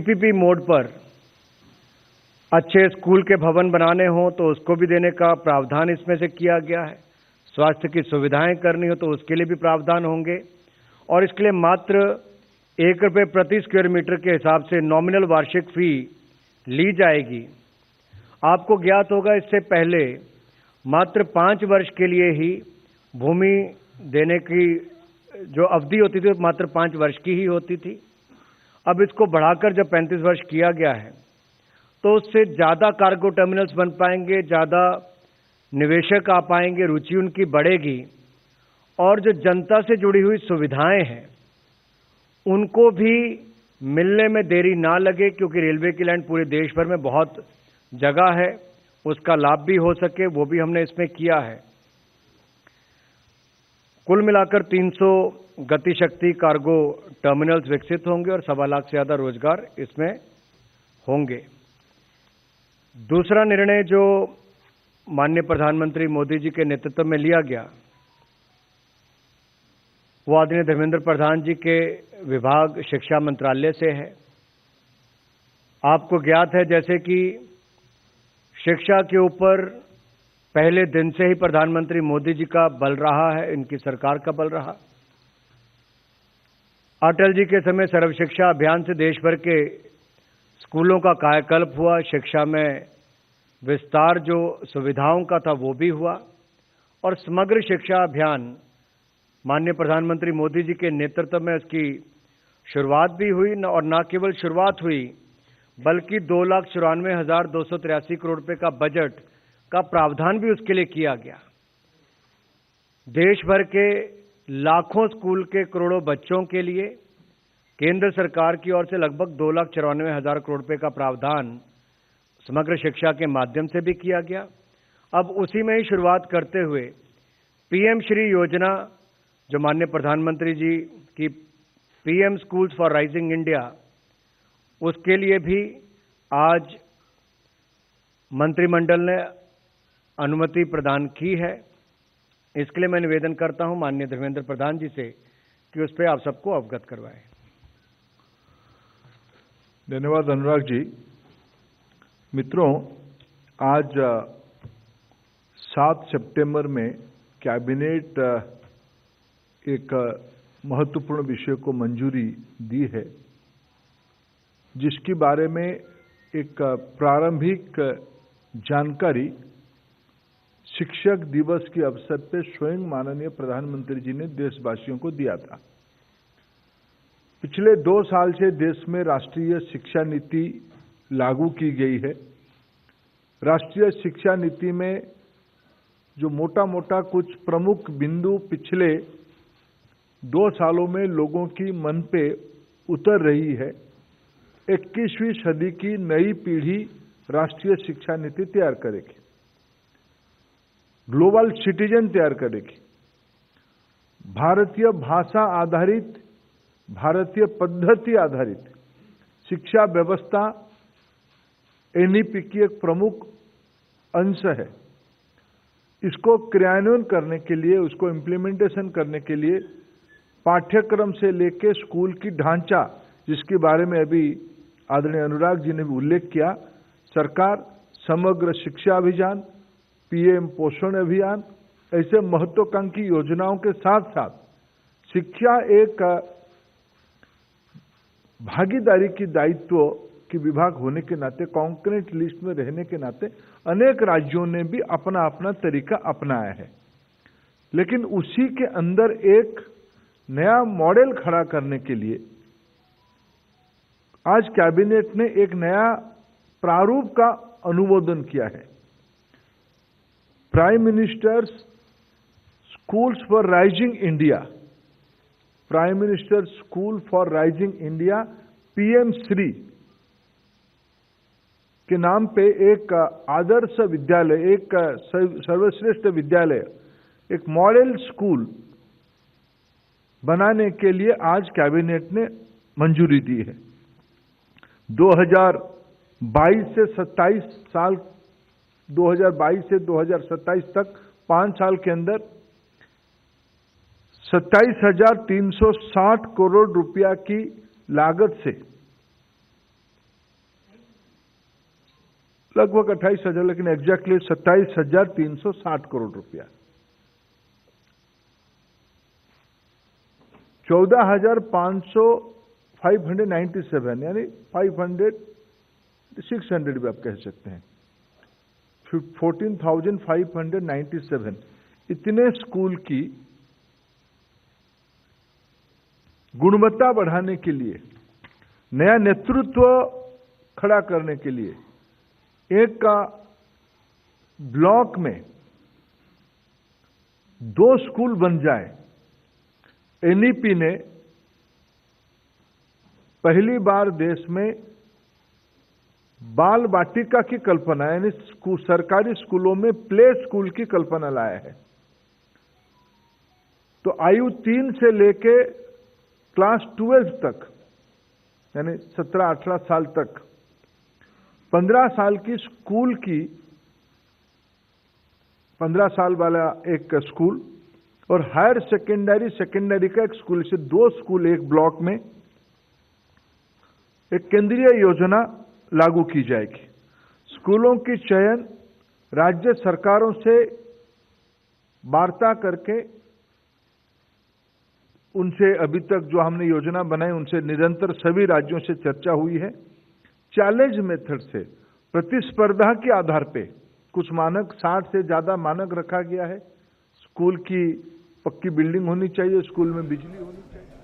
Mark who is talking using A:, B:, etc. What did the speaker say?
A: PPP mode पर अच्छे school के भवन बनाने हो तो उसको भी देने का प्रावधान इसमें से किया गया है। स्वास्थ्य की सुविधाएं करनी हो तो उसके लिए भी प्रावधान होंगे और इसके लिए मात्र ₹1 प्रति स्क्वायर मीटर के हिसाब से नॉमिनल वार्षिक फी ली जाएगी। आपको ज्ञात होगा इससे पहले मात्र 5 वर्ष के लिए ही भूमि देने की जो अवधि होती थी मात्र 5 वर्ष की ही होती थी। अब इसको बढ़ाकर जब 35 वर्ष किया गया है तो उससे ज़्यादा कार्गो टर्मिनल्स बन पाएंगे, ज़्यादा निवेशक आ पाएंगे, रुचि उनकी बढ़ेगी और जो जनता से जुड़ी हुई सुविधाएं हैं उनको भी मिलने में देरी ना लगे, क्योंकि रेलवे की लाइन पूरे देश भर में बहुत जगह है, उसका लाभ भी हो सके, वो भी हमने इसमें किया है। कुल मिलाकर 300 गतिशक्ति कार्गो टर्मिनल्स विकसित होंगे और 1.25 लाख से ज़्यादा रोजगार इसमें होंगे। दूसरा निर्णय जो माननीय प्रधानमंत्री मोदी जी के नेतृत्व में लिया गया वो आदरणीय धर्मेंद्र प्रधान जी के विभाग शिक्षा मंत्रालय से है। आपको ज्ञात है जैसे कि शिक्षा के ऊपर पहले दिन से ही प्रधानमंत्री मोदी जी का बल रहा है, इनकी सरकार का बल रहा। अटल जी के समय सर्व शिक्षा अभियान से देश भर के स्कूलों का कायाकल्प हुआ, शिक्षा में विस्तार जो सुविधाओं का था वो भी हुआ और समग्र शिक्षा अभियान माननीय प्रधानमंत्री मोदी जी के नेतृत्व में उसकी शुरुआत भी हुई और न केवल शुरुआत हुई बल्कि 2,94,283 करोड़ रुपए का बजट का प्रावधान भी उसके लिए किया गया। देश भर के लाखों स्कूल के करोड़ों बच्चों के लिए केंद्र सरकार की ओर से लगभग 2,94,000 करोड़ रुपए का प्रावधान समग्र शिक्षा के माध्यम से भी किया गया। अब उसी में ही शुरुआत करते हुए पीएम श्री योजना जो माननीय प्रधानमंत्री जी की PM schools for rising India, उसके लिए भी आज मंत्रिमंडल ने अनुमति प्रदान की है। इसके लिए मैं निवेदन करता हूं माननीय धर्मेंद्र प्रधान जी से कि उस पर आप सबको अवगत करवाएं।
B: धन्यवाद अनुराग जी। मित्रों, आज 7 सितंबर में कैबिनेट एक महत्वपूर्ण विषय को मंजूरी दी है, जिसके बारे में एक प्रारंभिक जानकारी शिक्षक दिवस के अवसर पर स्वयं माननीय प्रधानमंत्री जी ने देशवासियों को दिया था। पिछले 2 साल से देश में राष्ट्रीय शिक्षा नीति लागू की गई है। राष्ट्रीय शिक्षा नीति में जो मोटा मोटा कुछ प्रमुख बिंदु पिछले 2 सालों में लोगों की मन पे उतर रही है। 21वीं सदी की नई पीढ़ी राष्ट्रीय शिक्षा नीति तैयार करेगी, ग्लोबल सिटीजन तैयार करेगी, भारतीय भाषा आधारित, भारतीय पद्धति आधारित शिक्षा व्यवस्था एनईपी की एक प्रमुख अंश है। इसको क्रियान्वयन करने के लिए, उसको इम्प्लीमेंटेशन करने के लिए पाठ्यक्रम से लेकर स्कूल की ढांचा, जिसके बारे में अभी आदरणीय अनुराग जी ने भी उल्लेख किया, सरकार समग्र शिक्षा अभियान, पीएम पोषण अभियान, ऐसे महत्वाकांक्षी योजनाओं के साथ साथ शिक्षा एक भागीदारी की दायित्व की विभाग होने के नाते, कॉन्क्रीट लिस्ट में रहने के नाते अनेक राज्यों ने भी अपना अपना तरीका अपनाया है। लेकिन उसी के अंदर एक नया मॉडल खड़ा करने के लिए आज कैबिनेट ने एक नया प्रारूप का अनुमोदन किया है। Prime ministers schools for rising India, prime minister school for rising India PM Shri के नाम पे एक आदर्श विद्यालय, एक सर्वश्रेष्ठ विद्यालय, एक मॉडल स्कूल बनाने के लिए आज कैबिनेट ने मंजूरी दी है। 2022 से 27 साल, 2022 से 2027 तक 5 साल के अंदर 27,360 करोड़ रुपया की लागत से लगभग 28,000, लेकिन एग्जैक्टली 27,360 करोड़ रुपया। 14,597 यानी 600 भी आप कह सकते हैं। 14,597 इतने स्कूल की गुणवत्ता बढ़ाने के लिए, नया नेतृत्व खड़ा करने के लिए, एक का ब्लॉक में 2 स्कूल बन जाए, एनईपी ने पहली बार देश में बाल वाटिका की कल्पना, यानी सरकारी स्कूलों में प्ले स्कूल की कल्पना लाया है। तो आयु 3 से लेके क्लास 12 तक, यानी 17-18 साल तक 15 साल की स्कूल की, 15 साल वाला एक स्कूल और हायर सेकेंडरी का एक स्कूल, से 2 स्कूल एक ब्लॉक में, एक केंद्रीय योजना लागू की जाएगी। स्कूलों की चयन राज्य सरकारों से वार्ता करके, उनसे अभी तक जो हमने योजना बनाई उनसे निरंतर सभी राज्यों से चर्चा हुई है। चैलेंज मेथड से, प्रतिस्पर्धा के आधार पे कुछ मानक, 60 से ज्यादा मानक रखा गया है। स्कूल की पक्की बिल्डिंग होनी चाहिए, स्कूल में बिजली होनी चाहिए।